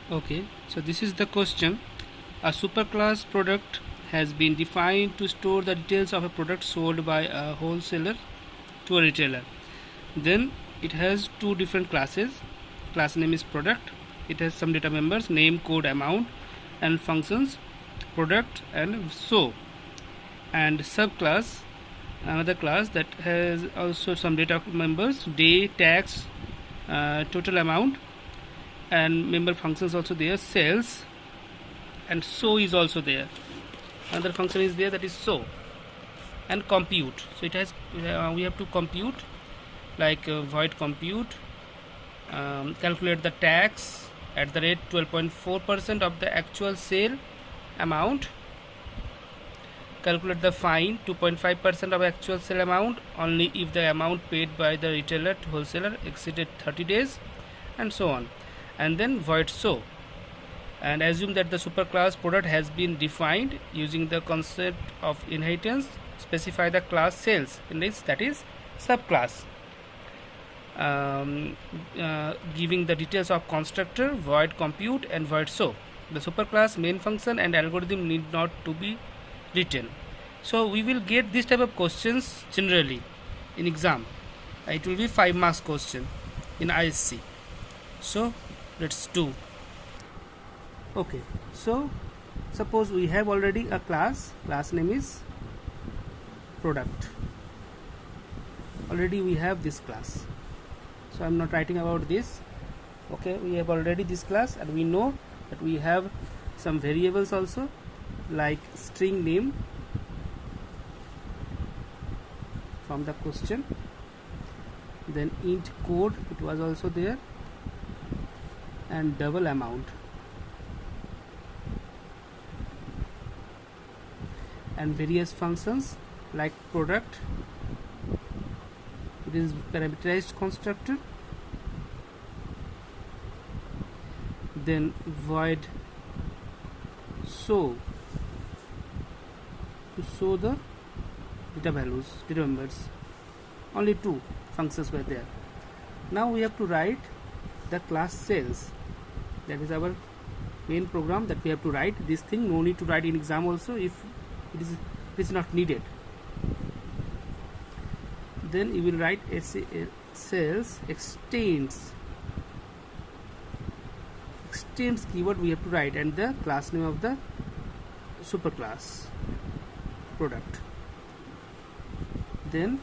Okay, so this is the question. A superclass product has been defined to store the details of a product sold by a wholesaler to a retailer. Then it has two different classes. Class name is product. It has some data members, name, code, amount, and functions, product, and so. And subclass, another class that has also some data members, day, tax, total amount, and member functions also there, sales, and so is also there. Another function is there, that is so. And compute, so it has we have to compute, like void compute, calculate the tax at the rate 12.4% of the actual sale amount, calculate the fine 2.5% of actual sale amount only if the amount paid by the retailer to wholesaler exceeded 30 days, and so on. And then void so, and assume that the superclass product has been defined using the concept of inheritance. Specify the class sales in this, that is subclass, giving the details of constructor, void compute, and void so. The superclass main function and algorithm need not to be written. So we will get this type of questions generally in exam. It will be 5 marks question in ISC. So let's do. Okay, so suppose we have already a class name is product. Already we have this class, so I'm not writing about this. Okay, we have already this class, and we know that we have some variables also, like string name from the question, then int code, it was also there, and double amount, and various functions like product, it is parameterized constructor, then void so, to show the data values, data members. Only two functions were there. Now we have to write the class sales. That is our main program that we have to write. This thing no need to write in exam also if it is not needed. Then you will write sales extends keyword we have to write, and the class name of the superclass product. Then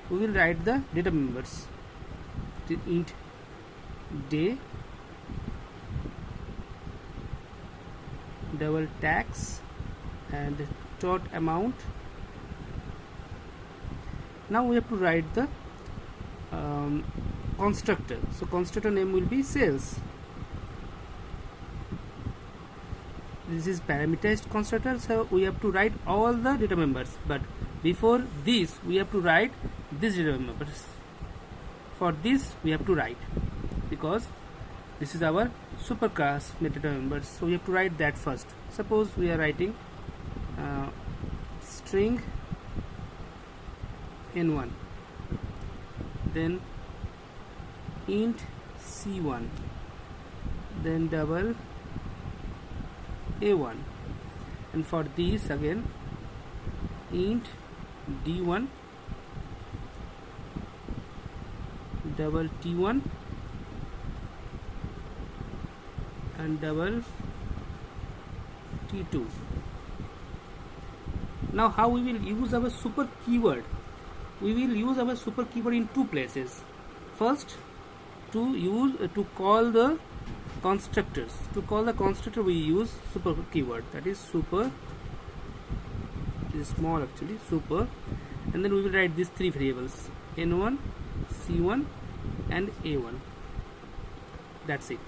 we will write the data members, int day, double tax, and tot amount. Now we have to write the constructor. So constructor name will be sales. This is parameterized constructor, so we have to write all the data members, but before this we have to write these data members. For this we have to write, because this is our superclass data members, so we have to write that first. Suppose we are writing string n1, then int c1, then double a1, and for these again int d1, double t1, and double t2. Now how we will use our super keyword? We will use our super keyword in two places. First, to call the constructors. To call the constructor we use super keyword, that is super, it is small actually, super, and then we will write these three variables, n1, c1, and a1. That's it.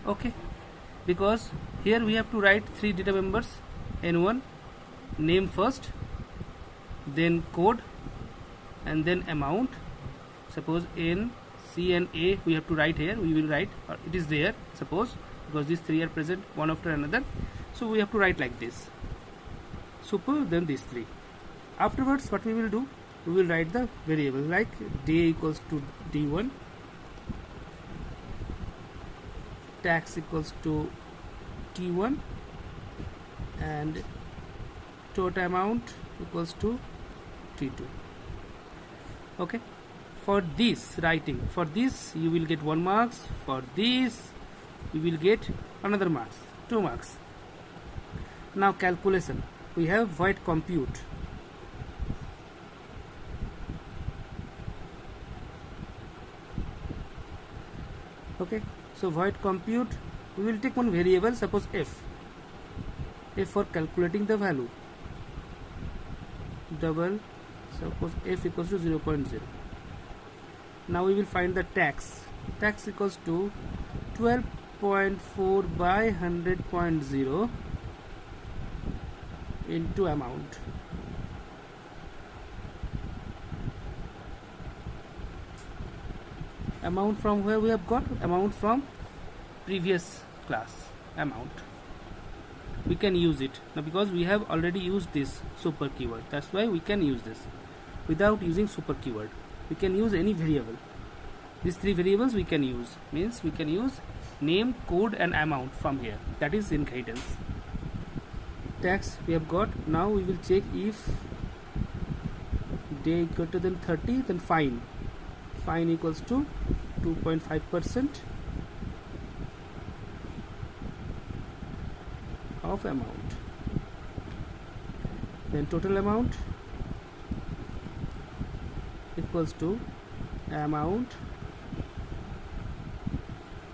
Okay, because here we have to write three data members, n1 name first, then code, and then amount. Suppose n, c, and a we have to write here. We will write, it is there, suppose, because these three are present one after another, so we have to write like this, super, then these three. Afterwards what we will do, we will write the variable like day equals to d1, tax equals to T1 and total amount equals to T2. Okay, for this writing, for this you will get 1 marks, for this you will get another marks, 2 marks. Now calculation, we have void compute. Okay, so void compute, we will take one variable, suppose f for calculating the value, double, suppose f equals to 0.0. Now we will find the tax equals to 12.4 by 100.0 into amount. Amount from where we have got? Amount from previous class amount. We can use it now because we have already used this super keyword. That's why we can use this without using super keyword. We can use any variable. These 3 variables we can use, means we can use name, code and amount from here. That is inheritance. Tax we have got. Now we will check if day greater than 30, then fine equals to 2.5% of amount. Then total amount equals to amount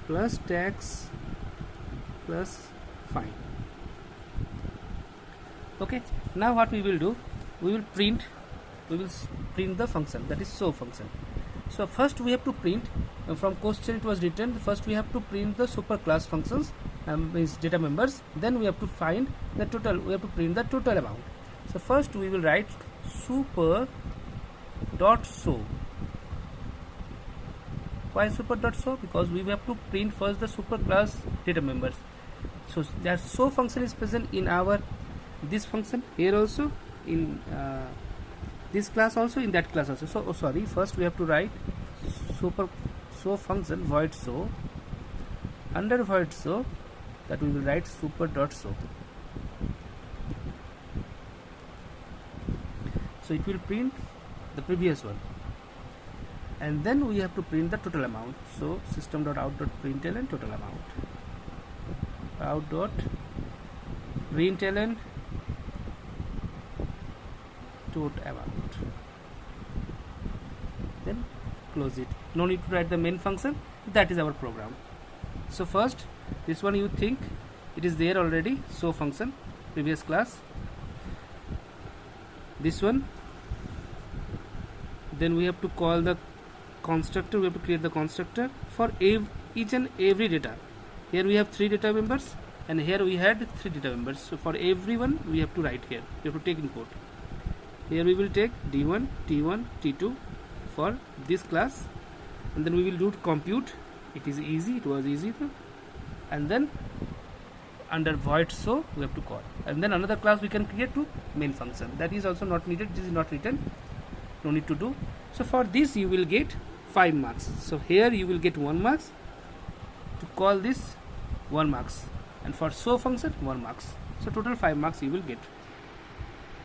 plus tax plus fine. Okay, now what we will do, we will print the function, that is show function. So first we have to print, from question it was written, first we have to print the super class functions, means data members, then we have to find the total, we have to print the total amount. So first we will write super dot show. Why super dot show? Because we have to print first the super class data members. So that show function is present in our this function here also, in this class also, in that class also. So sorry, first we have to write super show function void show. Under void show, that we will write super dot show. So it will print the previous one, and then we have to print the total amount. So system.out.println total amount, out.println total amount, then close it. No need to write the main function. That is our program. So first this one, you think it is there already, show function previous class, this one. Then we have to call the constructor, we have to create the constructor for each and every data. Here we have 3 data members and here we had 3 data members. So for everyone we have to write here, we have to take input. Here we will take D1, T1, T2 for this class, and then we will do compute. It is easy, it was easy, and then under void show we have to call, and then another class we can create to main function. That is also not needed, this is not written, no need to do. So for this you will get 5 marks. So here you will get 1 marks, to call this 1 marks, and for show function 1 marks. So total 5 marks you will get.